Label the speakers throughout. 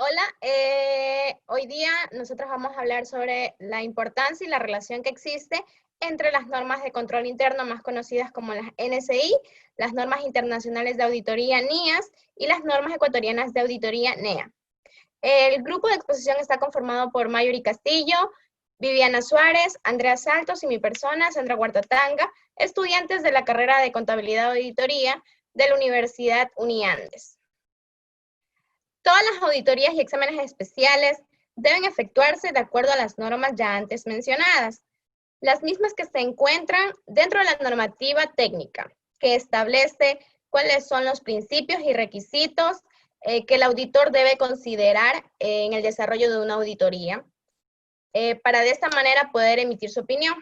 Speaker 1: Hola, hoy día nosotros vamos a hablar sobre la importancia y la relación que existe entre las normas de control interno más conocidas como las NSI, las normas internacionales de auditoría NIAS y las normas ecuatorianas de auditoría NEA. El grupo de exposición está conformado por Mayuri Castillo, Viviana Suárez, Andrea Saltos y mi persona, Sandra Huertatanga, estudiantes de la carrera de Contabilidad y Auditoría de la Universidad Uniandes. Todas las auditorías y exámenes especiales deben efectuarse de acuerdo a las normas ya antes mencionadas, las mismas que se encuentran dentro de la normativa técnica, que establece cuáles son los principios y requisitos que el auditor debe considerar en el desarrollo de una auditoría, para de esta manera poder emitir su opinión.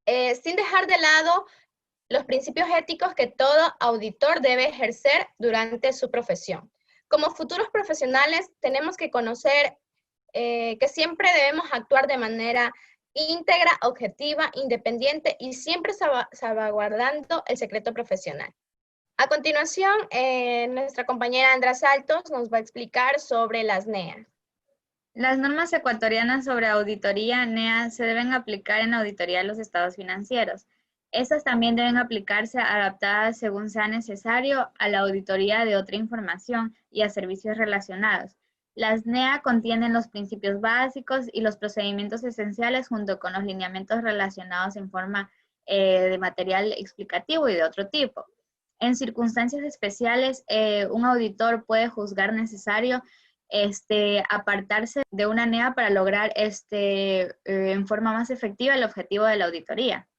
Speaker 1: Sin dejar de lado los principios éticos que todo auditor debe ejercer durante su profesión. Como futuros profesionales tenemos que conocer que siempre debemos actuar de manera íntegra, objetiva, independiente y siempre salvaguardando el secreto profesional. A continuación, nuestra compañera Andrea Saltos nos va a explicar sobre las NEA.
Speaker 2: Las normas ecuatorianas sobre auditoría NEA se deben aplicar en auditoría de los estados financieros. Estas también deben aplicarse adaptadas según sea necesario a la auditoría de otra información y a servicios relacionados. Las NEA contienen los principios básicos y los procedimientos esenciales junto con los lineamientos relacionados en forma de material explicativo y de otro tipo. En circunstancias especiales, un auditor puede juzgar necesario apartarse de una NEA para lograr en forma más efectiva el objetivo de la auditoría.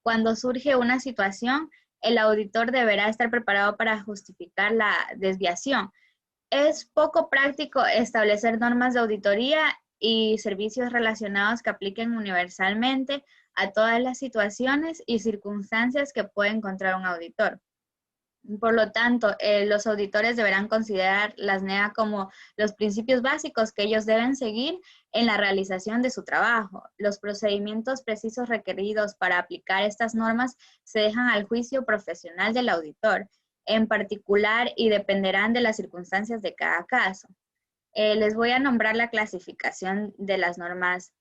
Speaker 2: Cuando surge una situación, el auditor deberá estar preparado para justificar la desviación. Es poco práctico establecer normas de auditoría y servicios relacionados que apliquen universalmente a todas las situaciones y circunstancias que puede encontrar un auditor. Por lo tanto, los auditores deberán considerar las NEA como los principios básicos que ellos deben seguir en la realización de su trabajo. Los procedimientos precisos requeridos para aplicar estas normas se dejan al juicio profesional del auditor, en particular, y dependerán de las circunstancias de cada caso. Les voy a nombrar la clasificación de las normas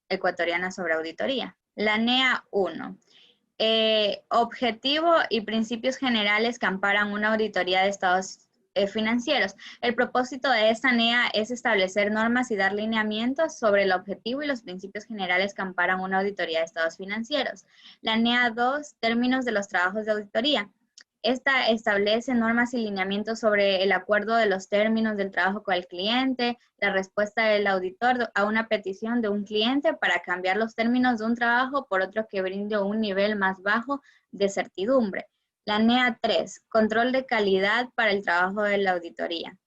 Speaker 2: ecuatorianas sobre auditoría. La NEA 1. Objetivo y principios generales que amparan una auditoría de estados financieros. El propósito de esta NEA es establecer normas y dar lineamientos sobre el objetivo y los principios generales que amparan una auditoría de estados financieros. La NEA 2, términos de los trabajos de auditoría. Esta establece normas y lineamientos sobre el acuerdo de los términos del trabajo con el cliente, la respuesta del auditor a una petición de un cliente para cambiar los términos de un trabajo por otro que brinde un nivel más bajo de certidumbre. La NEA 3, control de calidad para el trabajo de la auditoría.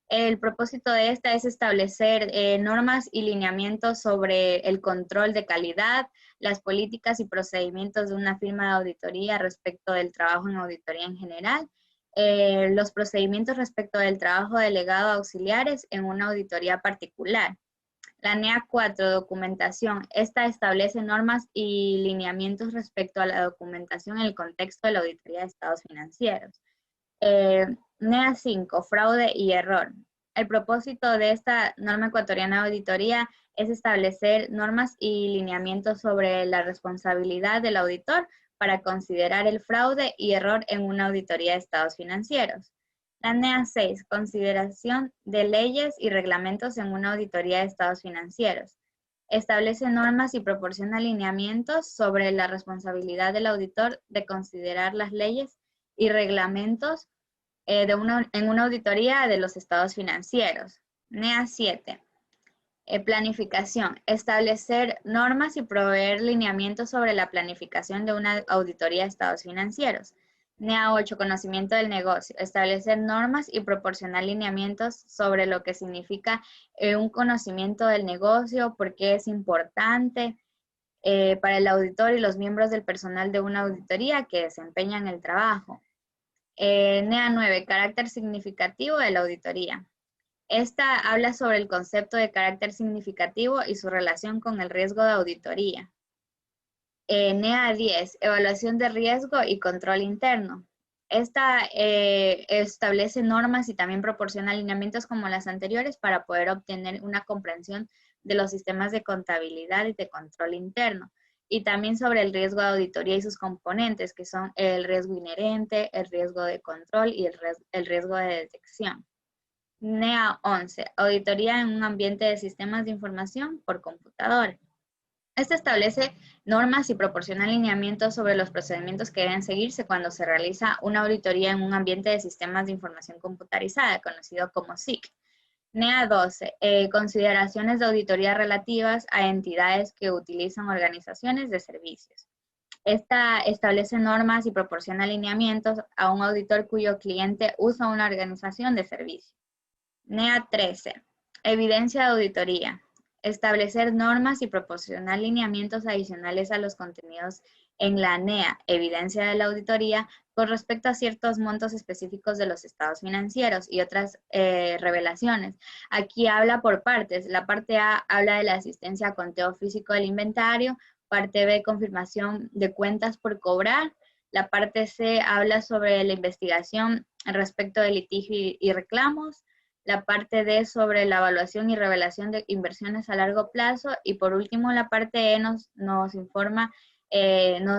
Speaker 2: El propósito de esta es establecer normas y lineamientos sobre el control de calidad, las políticas y procedimientos de una firma de auditoría respecto del trabajo en auditoría en general, los procedimientos respecto del trabajo delegado a auxiliares en una auditoría particular. La NEA 4, documentación. Esta establece normas y lineamientos respecto a la documentación en el contexto de la auditoría de estados financieros. NEA 5, fraude y error. El propósito de esta norma ecuatoriana de auditoría es establecer normas y lineamientos sobre la responsabilidad del auditor para considerar el fraude y error en una auditoría de estados financieros. La NEA 6, consideración de leyes y reglamentos en una auditoría de estados financieros. Establece normas y proporciona lineamientos sobre la responsabilidad del auditor de considerar las leyes y reglamentos en una auditoría de los estados financieros. NEA 7. Planificación. Establecer normas y proveer lineamientos sobre la planificación de una auditoría de estados financieros. NEA 8. Conocimiento del negocio. Establecer normas y proporcionar lineamientos sobre lo que significa un conocimiento del negocio, por qué es importante para el auditor y los miembros del personal de una auditoría que desempeñan el trabajo. NEA 9, carácter significativo de la auditoría. Esta habla sobre el concepto de carácter significativo y su relación con el riesgo de auditoría. NEA 10, evaluación de riesgo y control interno. Esta establece normas y también proporciona alineamientos como las anteriores para poder obtener una comprensión de los sistemas de contabilidad y de control interno, y también sobre el riesgo de auditoría y sus componentes, que son el riesgo inherente, el riesgo de control y el riesgo de detección. NEA 11, auditoría en un ambiente de sistemas de información por computadora. Este establece normas y proporciona alineamientos sobre los procedimientos que deben seguirse cuando se realiza una auditoría en un ambiente de sistemas de información computarizada, conocido como SIC. NEA 12, consideraciones de auditoría relativas a entidades que utilizan organizaciones de servicios. Esta establece normas y proporciona alineamientos a un auditor cuyo cliente usa una organización de servicios. NEA 13, evidencia de auditoría. Establecer normas y proporcionar lineamientos adicionales a los contenidos en la NEA, evidencia de la auditoría, con respecto a ciertos montos específicos de los estados financieros y otras revelaciones. Aquí habla por partes. La parte A habla de la asistencia a conteo físico del inventario, parte B, confirmación de cuentas por cobrar. La parte C habla sobre la investigación respecto de litigio y reclamos. La parte D sobre la evaluación y revelación de inversiones a largo plazo, y por último la parte E nos informa,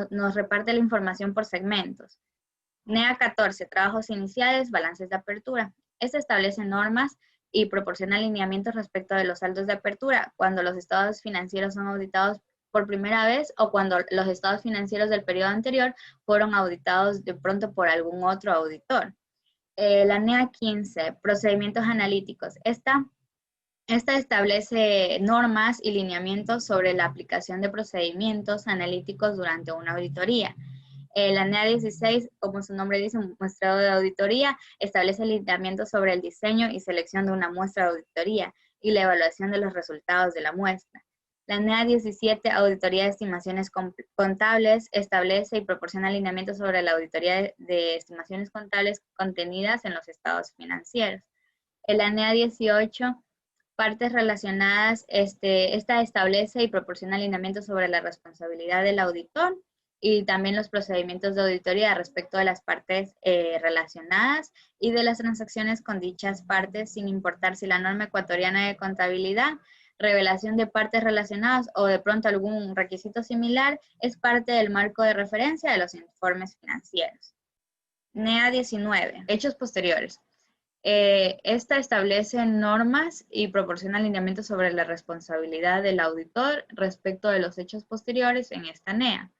Speaker 2: nos reparte la información por segmentos. NEA 14, trabajos iniciales, balances de apertura. Este establece normas y proporciona alineamientos respecto de los saldos de apertura cuando los estados financieros son auditados por primera vez o cuando los estados financieros del periodo anterior fueron auditados de pronto por algún otro auditor. La NEA 15, procedimientos analíticos. Esta establece normas y lineamientos sobre la aplicación de procedimientos analíticos durante una auditoría. La NEA 16, como su nombre dice, muestreo de auditoría, establece lineamientos sobre el diseño y selección de una muestra de auditoría y la evaluación de los resultados de la muestra. La NEA 17, auditoría de estimaciones contables, establece y proporciona alineamientos sobre la auditoría de estimaciones contables contenidas en los estados financieros. La NEA 18, partes relacionadas, esta establece y proporciona alineamientos sobre la responsabilidad del auditor y también los procedimientos de auditoría respecto de las partes relacionadas y de las transacciones con dichas partes, sin importar si la norma ecuatoriana de contabilidad, revelación de partes relacionadas o de pronto algún requisito similar es parte del marco de referencia de los informes financieros. NEA 19, hechos posteriores. Esta establece normas y proporciona alineamientos sobre la responsabilidad del auditor respecto de los hechos posteriores en esta NEA.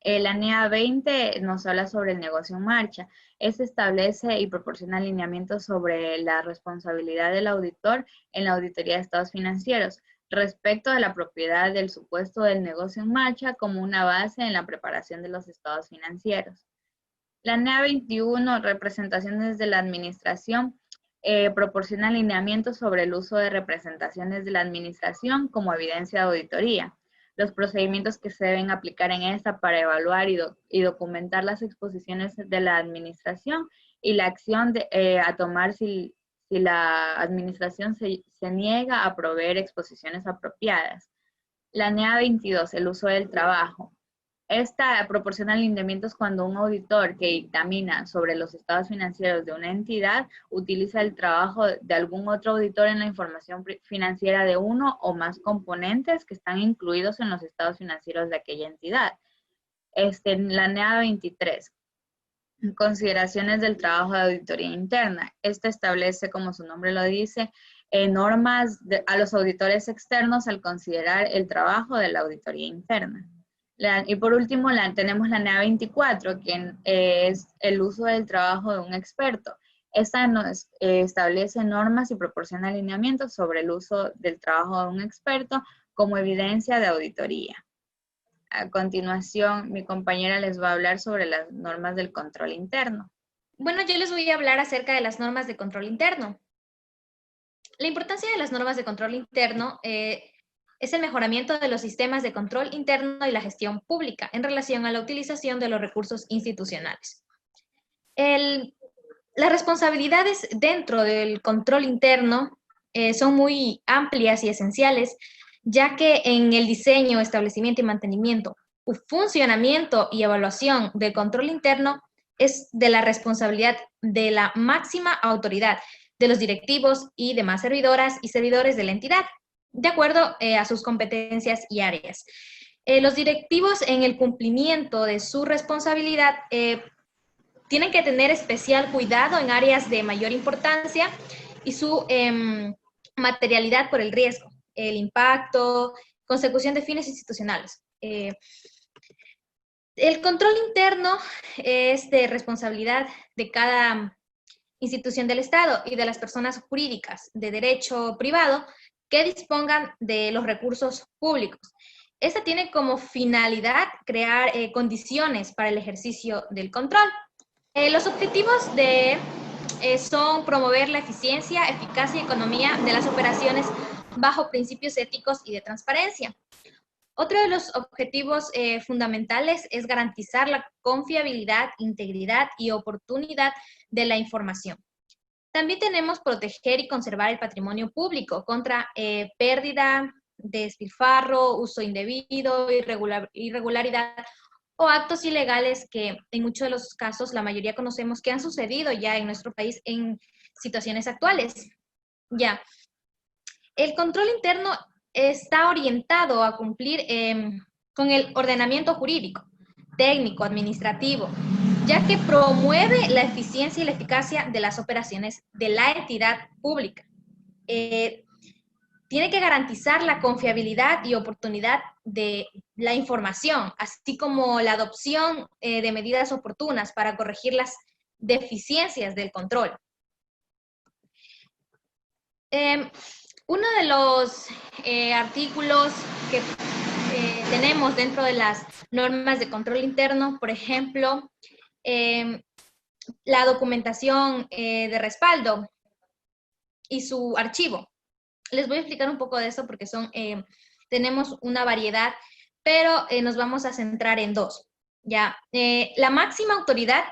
Speaker 2: La NEA 20 nos habla sobre el negocio en marcha. Este establece y proporciona alineamientos sobre la responsabilidad del auditor en la auditoría de estados financieros respecto de la propiedad del supuesto del negocio en marcha como una base en la preparación de los estados financieros. La NEA 21, representaciones de la administración, proporciona alineamientos sobre el uso de representaciones de la administración como evidencia de auditoría, los procedimientos que se deben aplicar en esta para evaluar y documentar las exposiciones de la administración y la acción a tomar si la administración se niega a proveer exposiciones apropiadas. La NEA 22, el uso del trabajo. Esta proporciona alineamientos cuando un auditor que dictamina sobre los estados financieros de una entidad utiliza el trabajo de algún otro auditor en la información financiera de uno o más componentes que están incluidos en los estados financieros de aquella entidad. La NEA 23, consideraciones del trabajo de auditoría interna. Esta establece, como su nombre lo dice, normas a los auditores externos al considerar el trabajo de la auditoría interna. Y por último, tenemos la NEA 24, que es el uso del trabajo de un experto. Esta nos establece normas y proporciona alineamientos sobre el uso del trabajo de un experto como evidencia de auditoría. A continuación, mi compañera les va a hablar sobre las normas del control interno.
Speaker 3: Bueno, yo les voy a hablar acerca de las normas de control interno. La importancia de las normas de control interno es el mejoramiento de los sistemas de control interno y la gestión pública en relación a la utilización de los recursos institucionales. Las responsabilidades dentro del control interno son muy amplias y esenciales, ya que en el diseño, establecimiento y mantenimiento, funcionamiento y evaluación del control interno es de la responsabilidad de la máxima autoridad de los directivos y demás servidoras y servidores de la entidad, de acuerdo a sus competencias y áreas. Los directivos, en el cumplimiento de su responsabilidad, tienen que tener especial cuidado en áreas de mayor importancia y su materialidad por el riesgo, el impacto, consecución de fines institucionales. El control interno es de responsabilidad de cada institución del Estado y de las personas jurídicas de derecho privado que dispongan de los recursos públicos. Esta tiene como finalidad crear condiciones para el ejercicio del control. Los objetivos son promover la eficiencia, eficacia y economía de las operaciones bajo principios éticos y de transparencia. Otro de los objetivos fundamentales es garantizar la confiabilidad, integridad y oportunidad de la información. También tenemos proteger y conservar el patrimonio público contra pérdida, despilfarro, uso indebido, irregularidad o actos ilegales que en muchos de los casos la mayoría conocemos que han sucedido ya en nuestro país en situaciones actuales. Ya. El control interno está orientado a cumplir con el ordenamiento jurídico, técnico, administrativo, ya que promueve la eficiencia y la eficacia de las operaciones de la entidad pública. Tiene que garantizar la confiabilidad y oportunidad de la información, así como la adopción de medidas oportunas para corregir las deficiencias del control. Uno de los artículos que tenemos dentro de las normas de control interno, por ejemplo, la documentación de respaldo y su archivo. Les voy a explicar un poco de eso porque tenemos una variedad, pero nos vamos a centrar en dos. Ya, la máxima autoridad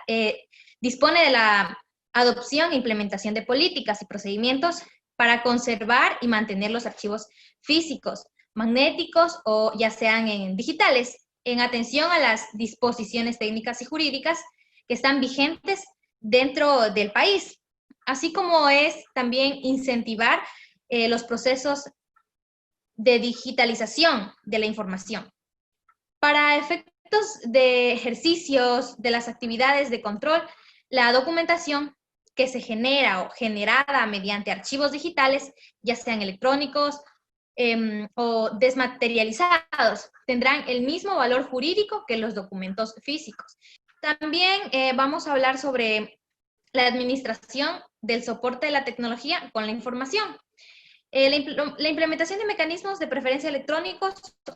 Speaker 3: dispone de la adopción e implementación de políticas y procedimientos para conservar y mantener los archivos físicos, magnéticos o ya sean en digitales, en atención a las disposiciones técnicas y jurídicas que están vigentes dentro del país, así como es también incentivar los procesos de digitalización de la información. Para efectos de ejercicios de las actividades de control, la documentación que se genera o generada mediante archivos digitales, ya sean electrónicos o desmaterializados, tendrán el mismo valor jurídico que los documentos físicos. También vamos a hablar sobre la administración del soporte de la tecnología con la información. La implementación de mecanismos de preferencia electrónicos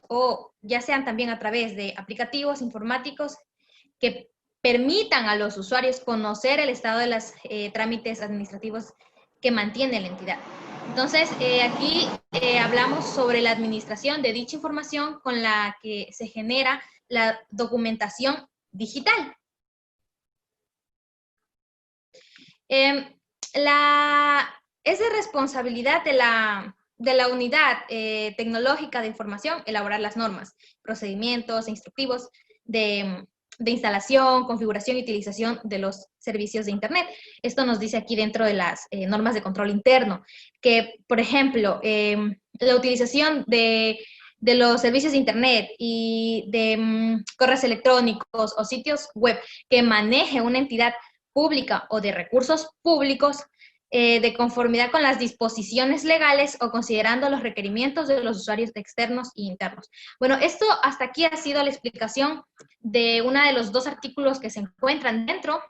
Speaker 3: o ya sean también a través de aplicativos informáticos que permitan a los usuarios conocer el estado de los trámites administrativos que mantiene la entidad. Entonces, aquí hablamos sobre la administración de dicha información con la que se genera la documentación digital. Es de responsabilidad de la unidad tecnológica de información elaborar las normas, procedimientos e instructivos de instalación, configuración y utilización de los servicios de Internet. Esto nos dice aquí dentro de las normas de control interno, que, por ejemplo, la utilización de los servicios de Internet y de correos electrónicos o sitios web que maneje una entidad pública o de recursos públicos de conformidad con las disposiciones legales o considerando los requerimientos de los usuarios externos e internos. Bueno, esto hasta aquí ha sido la explicación de uno de los dos artículos que se encuentran dentro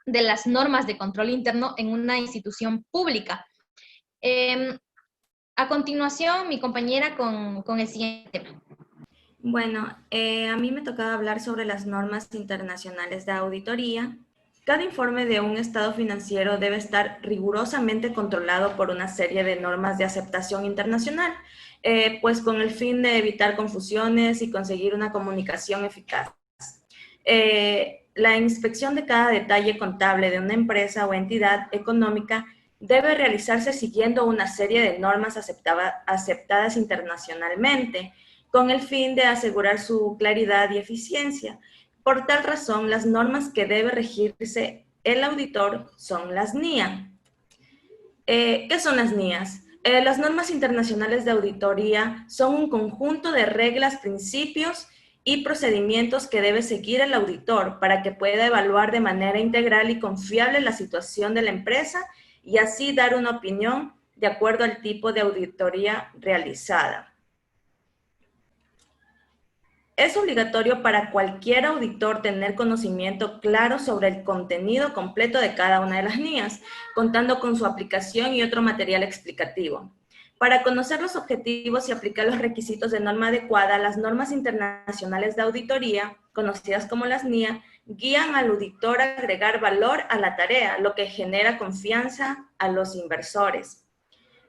Speaker 3: de las normas de control interno en una institución pública. A continuación, mi compañera con el siguiente tema.
Speaker 4: Bueno, a mí me tocaba hablar sobre las normas internacionales de auditoría. Cada informe de un estado financiero debe estar rigurosamente controlado por una serie de normas de aceptación internacional, pues con el fin de evitar confusiones y conseguir una comunicación eficaz. La inspección de cada detalle contable de una empresa o entidad económica debe realizarse siguiendo una serie de normas aceptadas internacionalmente, con el fin de asegurar su claridad y eficiencia. Por tal razón, las normas que debe regirse el auditor son las NIA. ¿Qué son las NIAs? Las normas internacionales de auditoría son un conjunto de reglas, principios y procedimientos que debe seguir el auditor para que pueda evaluar de manera integral y confiable la situación de la empresa y así dar una opinión de acuerdo al tipo de auditoría realizada. Es obligatorio para cualquier auditor tener conocimiento claro sobre el contenido completo de cada una de las NIAs, contando con su aplicación y otro material explicativo. Para conocer los objetivos y aplicar los requisitos de norma adecuada, las normas internacionales de auditoría, conocidas como las NIA, guían al auditor a agregar valor a la tarea, lo que genera confianza a los inversores.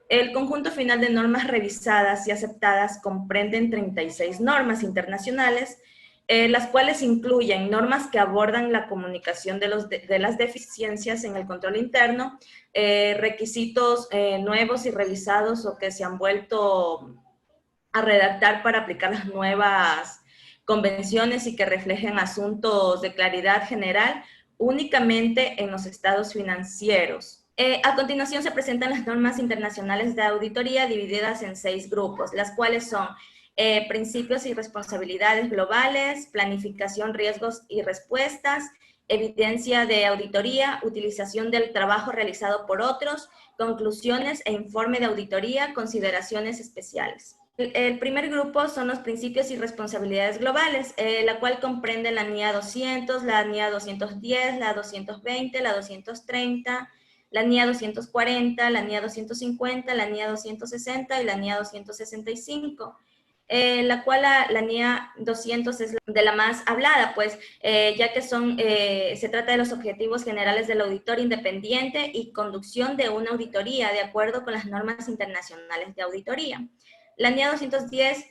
Speaker 4: El conjunto final de normas revisadas y aceptadas comprenden 36 normas internacionales, las cuales incluyen normas que abordan la comunicación de las deficiencias en el control interno, requisitos nuevos y revisados o que se han vuelto a redactar para aplicar las nuevas convenciones y que reflejen asuntos de claridad general únicamente en los estados financieros. A continuación se presentan las normas internacionales de auditoría divididas en 6 grupos, las cuales son principios y responsabilidades globales, planificación, riesgos y respuestas, evidencia de auditoría, utilización del trabajo realizado por otros, conclusiones e informe de auditoría, consideraciones especiales. El primer grupo son los principios y responsabilidades globales, la cual comprende la NIA 200, la NIA 210, la 220, la 230, la NIA 240, la NIA 250, la NIA 260 y la NIA 265. La cual la NIA 200 es de la más hablada, pues, ya que se trata de los objetivos generales del auditor independiente y conducción de una auditoría de acuerdo con las normas internacionales de auditoría. La NIA 210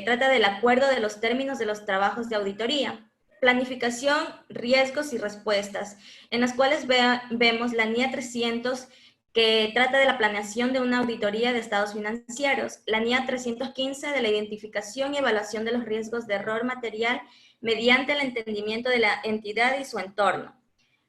Speaker 4: trata del acuerdo de los términos de los trabajos de auditoría. Planificación, riesgos y respuestas, en las cuales vemos la NIA 300, que trata de la planeación de una auditoría de estados financieros, la NIA 315 de la identificación y evaluación de los riesgos de error material mediante el entendimiento de la entidad y su entorno.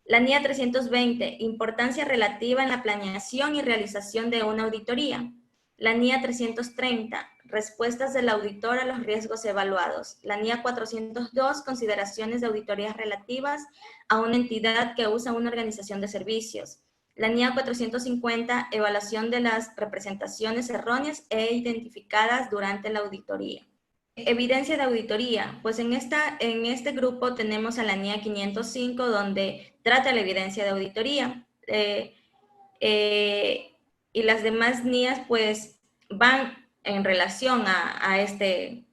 Speaker 4: La NIA 320, importancia relativa en la planeación y realización de una auditoría. La NIA 330, respuestas del auditor a los riesgos evaluados. La NIA 402, consideraciones de auditorías relativas a una entidad que usa una organización de servicios. La NIA 450, evaluación de las representaciones erróneas e identificadas durante la auditoría. Evidencia de auditoría, pues en este grupo tenemos a la NIA 505, donde trata la evidencia de auditoría, y las demás NIAs pues van en relación a este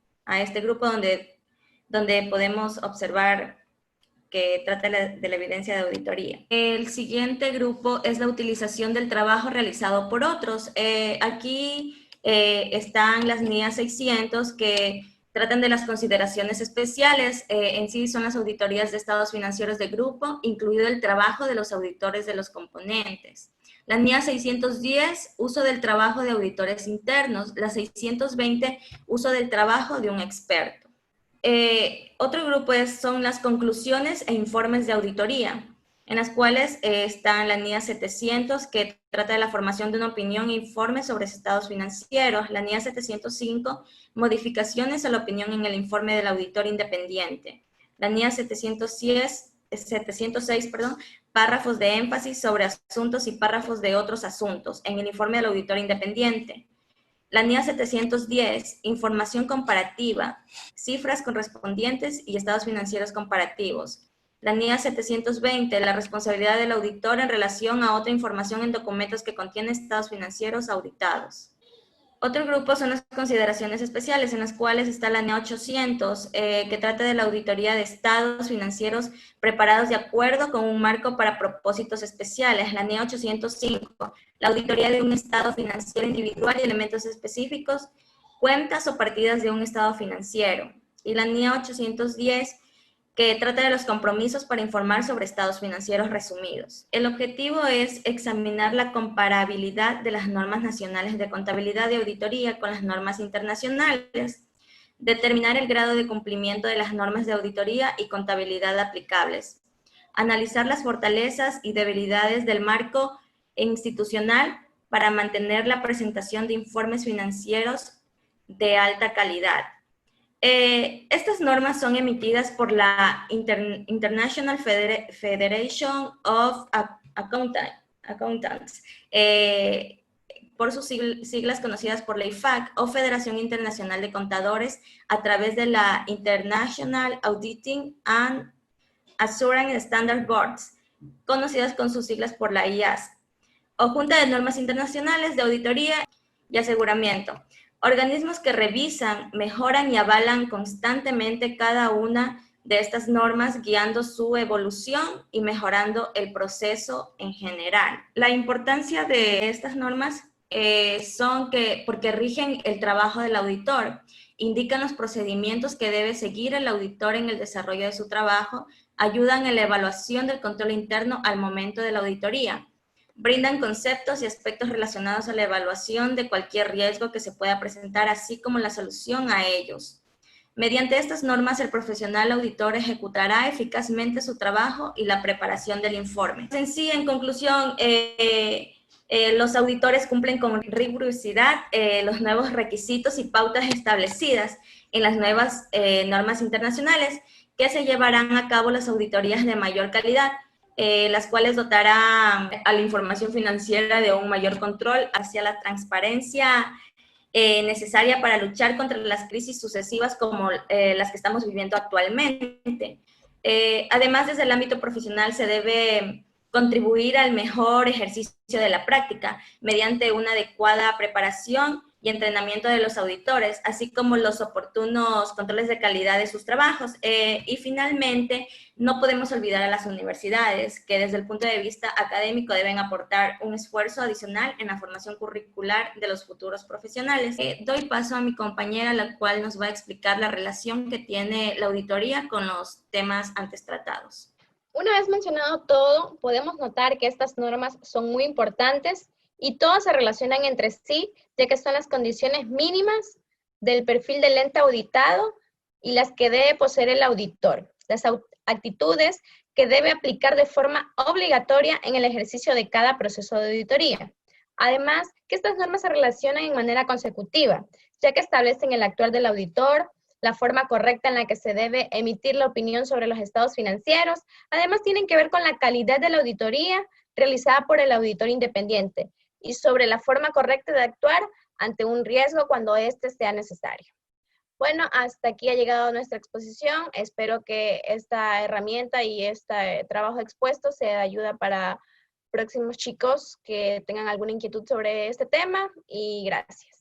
Speaker 4: grupo donde podemos observar que trata de la evidencia de auditoría. El siguiente grupo es la utilización del trabajo realizado por otros. Aquí están las NIA 600, que tratan de las consideraciones especiales. En sí son las auditorías de estados financieros de grupo, incluido el trabajo de los auditores de los componentes. La NIA 610, uso del trabajo de auditores internos. La 620, uso del trabajo de un experto. Otro grupo son las conclusiones e informes de auditoría, en las cuales están la NIA 700, que trata de la formación de una opinión e informe sobre estados financieros. La NIA 705, modificaciones a la opinión en el informe del auditor independiente. La NIA 706, párrafos de énfasis sobre asuntos y párrafos de otros asuntos en el informe del auditor independiente. La NIA 710, información comparativa, cifras correspondientes y estados financieros comparativos. La NIA 720, la responsabilidad del auditor en relación a otra información en documentos que contienen estados financieros auditados. Otro grupo son las consideraciones especiales, en las cuales está la NIA 800, que trata de la auditoría de estados financieros preparados de acuerdo con un marco para propósitos especiales. La NIA 805, la auditoría de un estado financiero individual y elementos específicos, cuentas o partidas de un estado financiero. Y la NIA 810, que trata de los compromisos para informar sobre estados financieros resumidos. El objetivo es examinar la comparabilidad de las normas nacionales de contabilidad y auditoría con las normas internacionales. determinar el grado de cumplimiento de las normas de auditoría y contabilidad aplicables, analizar las fortalezas y debilidades del marco institucional para mantener la presentación de informes financieros de alta calidad. Estas normas son emitidas por la International Federation of Accountants, por sus siglas conocidas por la IFAC, o Federación Internacional de Contadores, a través de la International Auditing and Assurance Standard Boards, conocidas con sus siglas por la IAS, o Junta de Normas Internacionales de Auditoría y Aseguramiento, organismos que revisan, mejoran y avalan constantemente cada una de estas normas, guiando su evolución y mejorando el proceso en general. La importancia de estas normas son porque rigen el trabajo del auditor, indican los procedimientos que debe seguir el auditor en el desarrollo de su trabajo, ayudan en la evaluación del control interno al momento de la auditoría, brindan conceptos y aspectos relacionados a la evaluación de cualquier riesgo que se pueda presentar, así como la solución a ellos. Mediante estas normas, el profesional auditor ejecutará eficazmente su trabajo y la preparación del informe. En sí, en conclusión, los auditores cumplen con rigurosidad los nuevos requisitos y pautas establecidas en las nuevas normas internacionales, que se llevarán a cabo las auditorías de mayor calidad, las cuales dotarán a la información financiera de un mayor control hacia la transparencia necesaria para luchar contra las crisis sucesivas como las que estamos viviendo actualmente. Además, desde el ámbito profesional se debe contribuir al mejor ejercicio de la práctica mediante una adecuada preparación y entrenamiento de los auditores, así como los oportunos controles de calidad de sus trabajos. Y finalmente, no podemos olvidar a las universidades, que desde el punto de vista académico deben aportar un esfuerzo adicional en la formación curricular de los futuros profesionales. Doy paso a mi compañera, la cual nos va a explicar la relación que tiene la auditoría con los temas antes tratados.
Speaker 1: Una vez mencionado todo, podemos notar que estas normas son muy importantes y todas se relacionan entre sí, ya que son las condiciones mínimas del perfil del ente auditado y las que debe poseer el auditor, las actitudes que debe aplicar de forma obligatoria en el ejercicio de cada proceso de auditoría. Además, que estas normas se relacionan en manera consecutiva, ya que establecen el actuar del auditor, la forma correcta en la que se debe emitir la opinión sobre los estados financieros. Además, tienen que ver con la calidad de la auditoría realizada por el auditor independiente y sobre la forma correcta de actuar ante un riesgo cuando éste sea necesario. Bueno, hasta aquí ha llegado nuestra exposición. Espero que esta herramienta y este trabajo expuesto sea de ayuda para próximos chicos que tengan alguna inquietud sobre este tema, y gracias.